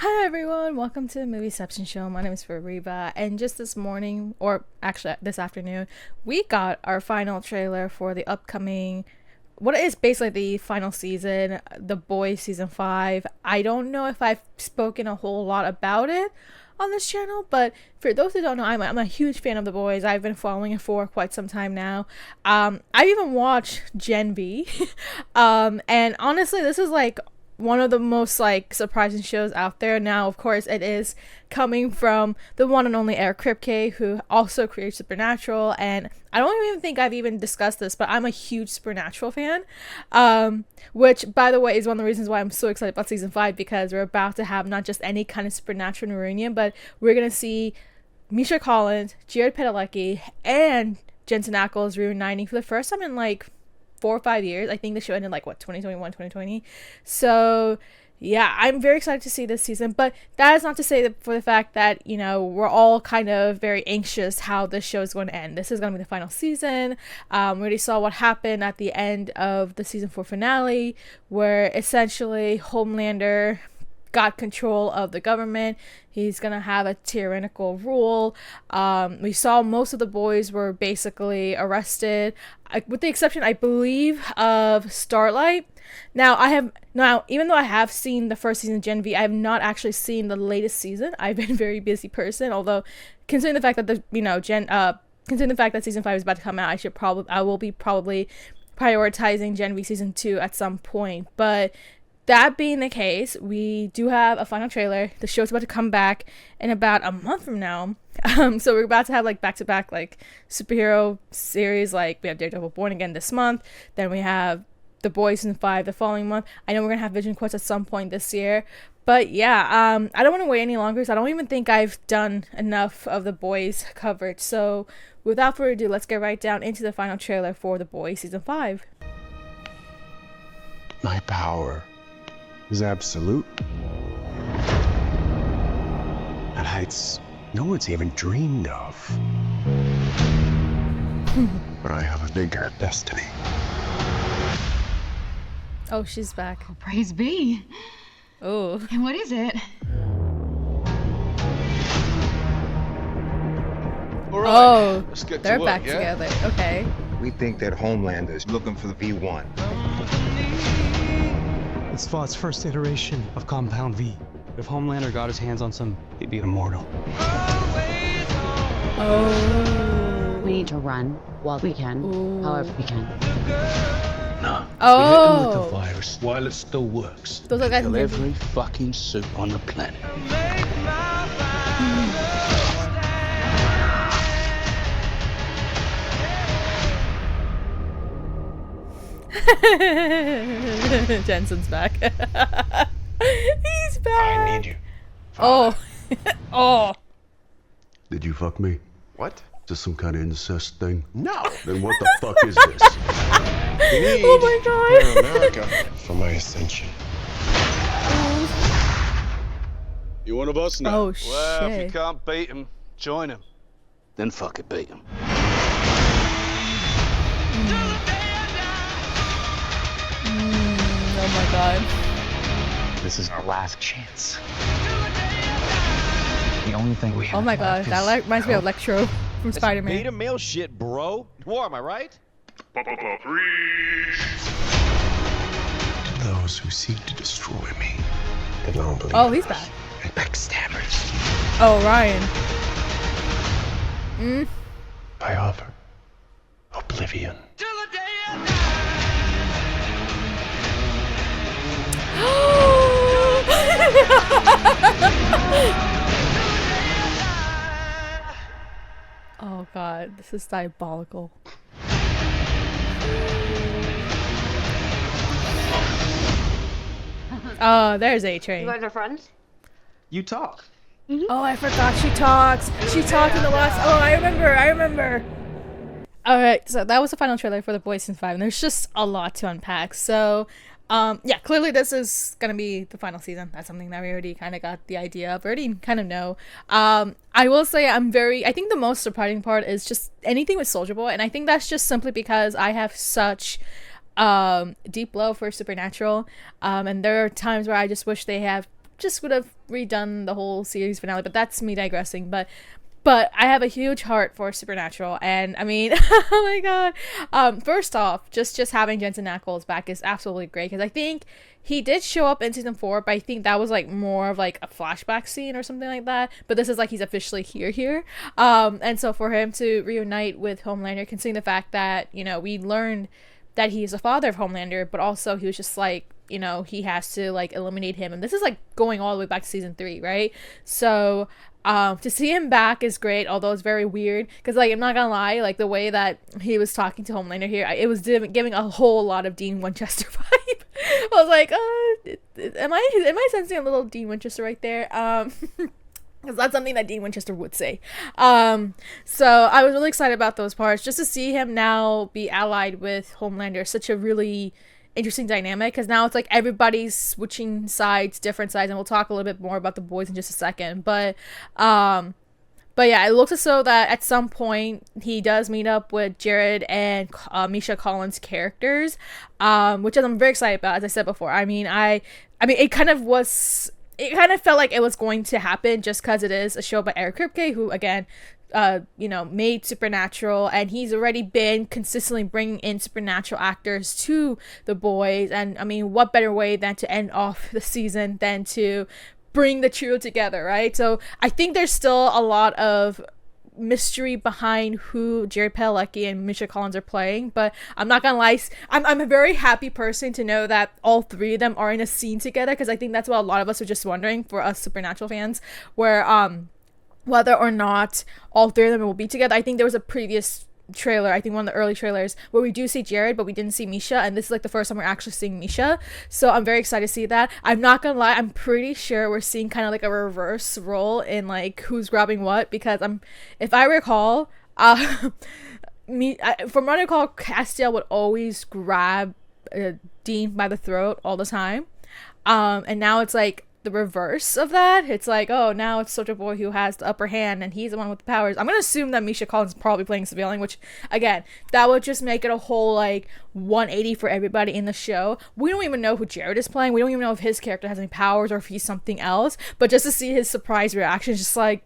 Hi everyone, welcome to the Movieception Show. My name is Fariba, and just this morning, or actually this afternoon, we got our final trailer for the upcoming, what is basically the final season, The Boys Season 5. I don't know if I've spoken a whole lot about it on this channel, but for those who don't know, I'm a huge fan of The Boys. I've been following it for quite some time now. I've even watched Gen V, and honestly, this is like one of the most like surprising shows out there. Now, of course, it is coming from the one and only Eric Kripke, who also creates Supernatural, and I don't even think I've even discussed this, but I'm a huge Supernatural fan, which, by the way, is one of the reasons why I'm so excited about season 5, because we're about to have not just any kind of Supernatural reunion, but we're gonna see Misha Collins, Jared Padalecki, and Jensen Ackles reuniting for the first time in like 4 or 5 years. I think the show ended like 2021, 2020. So yeah, I'm very excited to see this season, but that is not to say that for the fact that, you know, we're all kind of very anxious how this show is going to end. This is going to be the final season. We already saw what happened at the end of the season 4 finale, where essentially Homelander got control of the government. He's gonna have a tyrannical rule. We saw most of the boys were basically arrested, with the exception, I believe, of Starlight. Now, even though I have seen the first season of Gen V, I have not actually seen the latest season. I've been a very busy person. Although, considering the fact that considering the fact that season 5 is about to come out, I will be probably prioritizing Gen V season 2 at some point. But that being the case, we do have a final trailer. The show's about to come back in about a month from now. So we're about to have like back-to-back like superhero series. Like we have Daredevil Born Again this month. Then we have The Boys Season 5 the following month. I know we're gonna have Vision Quest at some point this year. But yeah, I don't want to wait any longer, because I don't even think I've done enough of The Boys coverage. So without further ado, let's get right down into the final trailer for The Boys Season 5. My power is absolute. At heights no one's even dreamed of. But I have a bigger destiny. Oh, she's back. Oh, praise be. Oh. And what is it? All right, Oh, let's get they're to back work, yeah? together. Okay. We think that Homelander is looking for the V1. It's Vought's first iteration of Compound V. If Homelander got his hands on some, he'd be immortal. Oh. We need to run while we can, however we can. No. Oh. We hit them with the virus while it still works. Those are guys Kill in every fucking suit on the planet. Jensen's back. He's back. I need you. Oh. Oh. Did you fuck me? What? Is this some kind of incest thing? No. Then what the fuck is this? We need Oh my god. Air America for my ascension. You one of us now? Oh Well, if you shit. can't beat him, join him. Then fuck it, beat him. Oh my god. This is our last chance. The only thing we have Oh my god. left That is reminds me of hope. Electro from Spider-Man. Beta male shit, bro. War, am I right? To those who seek to destroy me, the non-believers, Oh, he's back. and backstabbers, Oh, Ryan. I offer oblivion. Oh god, this is diabolical. Oh, there's A-Train. You guys are friends? You talk. Oh, I forgot she talks. She talked in the last. Oh, I remember. All right, so that was the final trailer for The Boys Season 5, and there's just a lot to unpack. So, yeah, clearly this is gonna be the final season. That's something that we already kind of got the idea of, already kind of know. I will say I think the most surprising part is just anything with Soulja Boy, and I think that's just simply because I have such deep love for Supernatural, and there are times where I just wish they have just would have redone the whole series finale, but that's me digressing. But I have a huge heart for Supernatural, and I mean, oh my god. First off, just having Jensen Ackles back is absolutely great, because I think he did show up in season 4, but I think that was like more of like a flashback scene or something like that. But this is like he's officially here. And so for him to reunite with Homelander, considering the fact that, you know, we learned that he's the father of Homelander, but also he was just like, you know, he has to like eliminate him, and this is like going all the way back to season 3, right? So to see him back is great, although it's very weird, because like, I'm not gonna lie, like the way that he was talking to Homelander here, it was giving a whole lot of Dean Winchester vibe. I was like, am I sensing a little Dean Winchester right there? Because that's something that Dean Winchester would say. So I was really excited about those parts, just to see him now be allied with Homelander. Such a really interesting dynamic, because now it's like everybody's switching sides, different sides, and we'll talk a little bit more about the boys in just a second. But yeah, it looks as though that at some point he does meet up with Jared and Misha Collins' characters, which I'm very excited about. As I said before, I mean, it kind of felt like it was going to happen, just because it is a show by Eric Kripke, who again, you know, made Supernatural, and he's already been consistently bringing in Supernatural actors to the boys. And I mean, what better way than to end off the season than to bring the trio together, right? So I think there's still a lot of mystery behind who Jared Padalecki and Misha Collins are playing, but I'm not gonna lie, I'm a very happy person to know that all three of them are in a scene together, because I think that's what a lot of us are just wondering, for us Supernatural fans, where whether or not all three of them will be together. I think there was a previous trailer, I think one of the early trailers, where we do see Jared, but we didn't see Misha, and this is like the first time we're actually seeing Misha. So I'm very excited to see that. I'm not gonna lie, I'm pretty sure we're seeing kind of like a reverse role in like who's grabbing what, because if I recall, from what I recall, Castiel would always grab Dean by the throat all the time, and now it's like the reverse of that. It's like, oh, now it's Soldier Boy who has the upper hand, and he's the one with the powers. I'm gonna assume that Misha Collins is probably playing civilian, which again, that would just make it a whole like 180 for everybody in the show. We don't even know who Jared is playing. We don't even know if his character has any powers or if he's something else, but just to see his surprise reaction is just like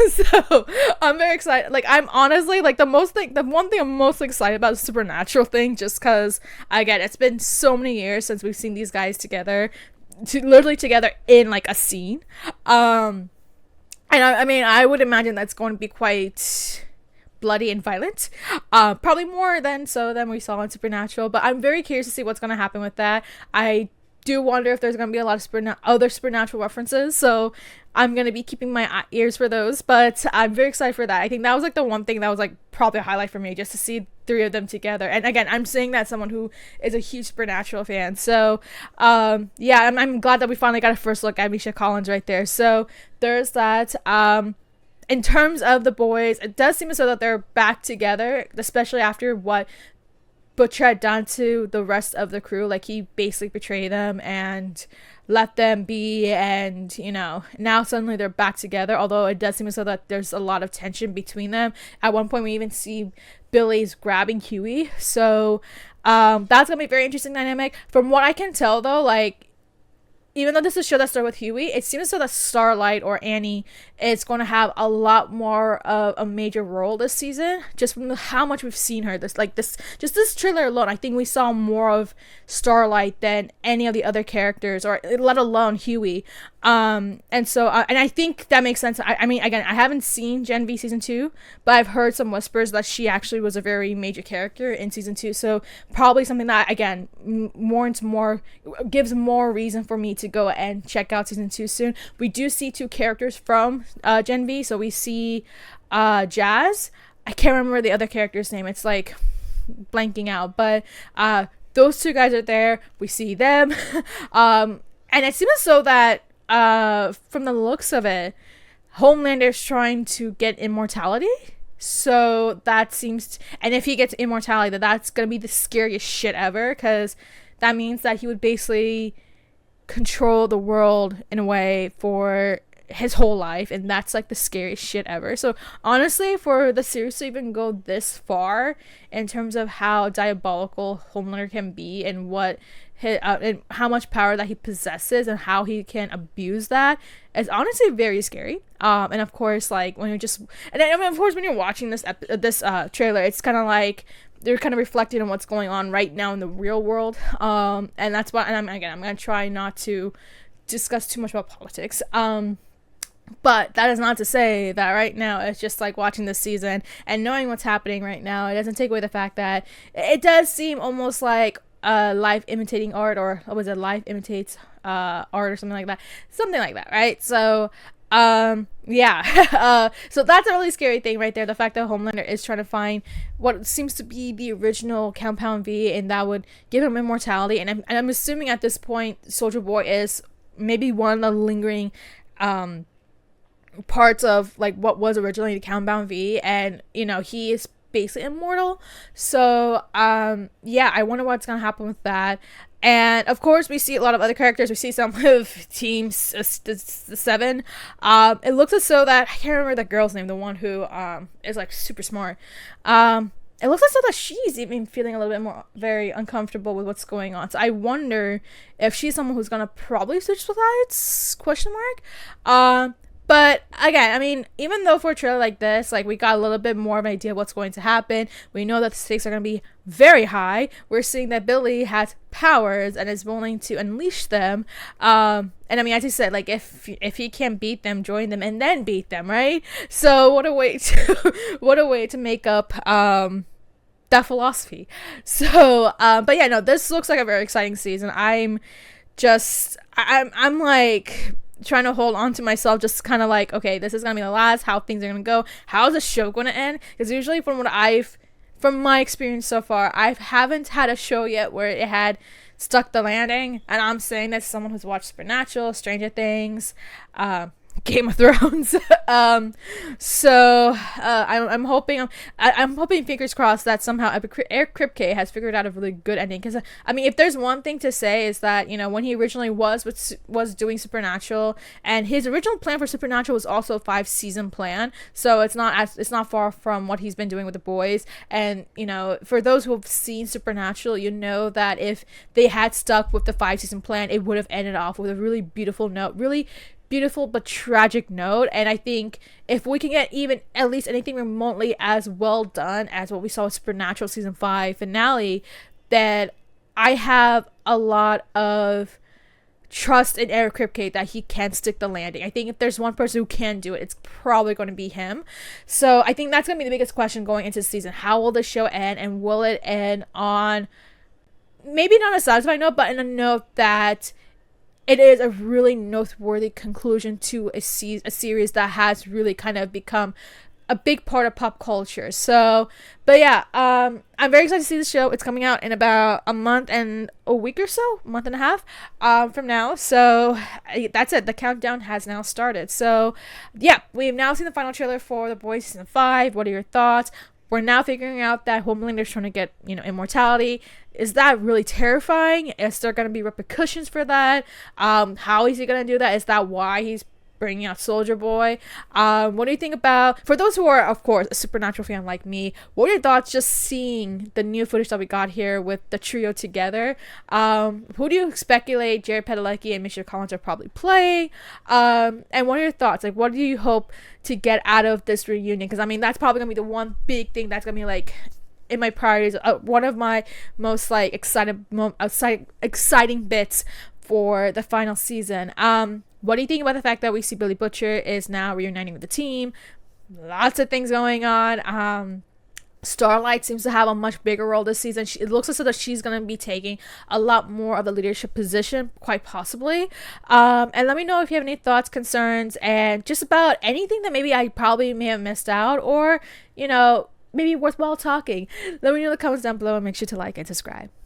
so I'm very excited. Like, I'm honestly like the one thing I'm most excited about is the Supernatural thing, just because again, it's been so many years since we've seen these guys together, literally together in like a scene, and I mean, I would imagine that's going to be quite bloody and violent, probably more than we saw in Supernatural, but I'm very curious to see what's going to happen with that. I do wonder if there's going to be a lot of other Supernatural references, so I'm going to be keeping my ears for those, but I'm very excited for that. I think that was like the one thing that was like probably a highlight for me, just to see three of them together. And again, I'm saying that someone who is a huge Supernatural fan, so yeah, I'm glad that we finally got a first look at Misha Collins right there. So there's that. In terms of the boys, it does seem as though that they're back together, especially after what Butcher had done to the rest of the crew. Like, he basically betrayed them and let them be, and you know, now suddenly they're back together, although it does seem as though that there's a lot of tension between them. At one point we even see Billy's grabbing Huey, so that's gonna be a very interesting dynamic. From what I can tell though, like, even though this is a show that started with Huey, it seems so that Starlight or Annie is going to have a lot more of a major role this season, just from how much we've seen her. This trailer alone, I think we saw more of Starlight than any of the other characters, or let alone Huey. And so, and I think that makes sense. I mean, again, I haven't seen Gen V season 2, but I've heard some whispers that she actually was a very major character in season 2. So probably something that, again, gives more reason for me to go and check out season 2 soon. We do see 2 characters from Gen V. So we see Jazz. I can't remember the other character's name. It's like blanking out, but those 2 guys are there. We see them. And it seems as though that from the looks of it, Homelander's trying to get immortality. So that seems and if he gets immortality, that's gonna be the scariest shit ever, because that means that he would basically control the world in a way for his whole life, and that's like the scariest shit ever. So honestly, for the series to even go this far in terms of how diabolical Homelander can be and what and how much power that he possesses and how he can abuse that is honestly very scary. And of course, like when you're just, and then, I mean, of course, when you're watching this trailer, it's kind of like they're kind of reflecting on what's going on right now in the real world. And that's why, and I'm gonna try not to discuss too much about politics. But that is not to say that right now it's just like watching this season and knowing what's happening right now. It doesn't take away the fact that it does seem almost like life imitating art, or what was it, life imitates art or something like that, right? So yeah. So that's a really scary thing right there, the fact that Homelander is trying to find what seems to be the original Compound V, and that would give him immortality. And I'm assuming at this point Soldier Boy is maybe one of the lingering parts of like what was originally the Compound V, and you know, he is basically immortal. So yeah, I wonder what's gonna happen with that. And of course we see a lot of other characters. We see some of Team 7. It looks as though that, I can't remember the girl's name, the one who is like super smart. It looks as though that she's even feeling a little bit more very uncomfortable with what's going on. So I wonder if she's someone who's gonna probably switch sides, ? But again, I mean, even though for a trailer like this, like we got a little bit more of an idea of what's going to happen. We know that the stakes are going to be very high. We're seeing that Billy has powers and is willing to unleash them. And I mean, as you said, like if he can't beat them, join them and then beat them, right? So what a way to make up that philosophy. So but yeah, no, this looks like a very exciting season. I'm like trying to hold on to myself, just kind of like, okay, this is gonna be the last, how things are gonna go, how's the show gonna end? Because usually from my experience so far, I haven't had a show yet where it had stuck the landing. And I'm saying this as someone who's watched Supernatural, Stranger Things, Game of Thrones. So I'm hoping, fingers crossed, that somehow Eric Kripke has figured out a really good ending. Because I mean, if there's one thing to say, is that, you know, when he originally was doing Supernatural, and his original plan for Supernatural was also a 5-season plan, so it's not far from what he's been doing with The Boys. And you know, for those who have seen Supernatural, you know that if they had stuck with the 5-season plan, it would have ended off with a really beautiful note, really beautiful but tragic note. And I think if we can get even at least anything remotely as well done as what we saw with Supernatural season 5 finale, that I have a lot of trust in Eric Kripke that he can stick the landing. I think if there's one person who can do it, it's probably going to be him. So I think that's going to be the biggest question going into the season. How will the show end, and will it end on maybe not a satisfying note, but in a note that it is a really noteworthy conclusion to a series that has really kind of become a big part of pop culture. So, but yeah, I'm very excited to see the show. It's coming out in about a month and a week or so, a month and a half from now. So that's it. The countdown has now started. So yeah, we've now seen the final trailer for The Boys season 5. What are your thoughts? We're now figuring out that Homelander's trying to get, you know, immortality. Is that really terrifying? Is there going to be repercussions for that? How is he going to do that? Is that why he's bringing out Soldier Boy? What do you think about, for those who are, of course, a Supernatural fan like me, what are your thoughts just seeing the new footage that we got here with the trio together? Who do you speculate Jared Padalecki and Misha Collins are probably playing? And what are your thoughts? Like, what do you hope to get out of this reunion? Because I mean, that's probably gonna be the one big thing that's gonna be like in my priorities, one of my most like exciting bits for the final season. What do you think about the fact that we see Billy Butcher is now reuniting with the team? Lots of things going on. Starlight seems to have a much bigger role this season. It looks as though that she's going to be taking a lot more of the leadership position, quite possibly. And let me know if you have any thoughts, concerns, and just about anything that maybe I probably may have missed out, or, you know, maybe worthwhile talking. Let me know in the comments down below, and make sure to like and subscribe.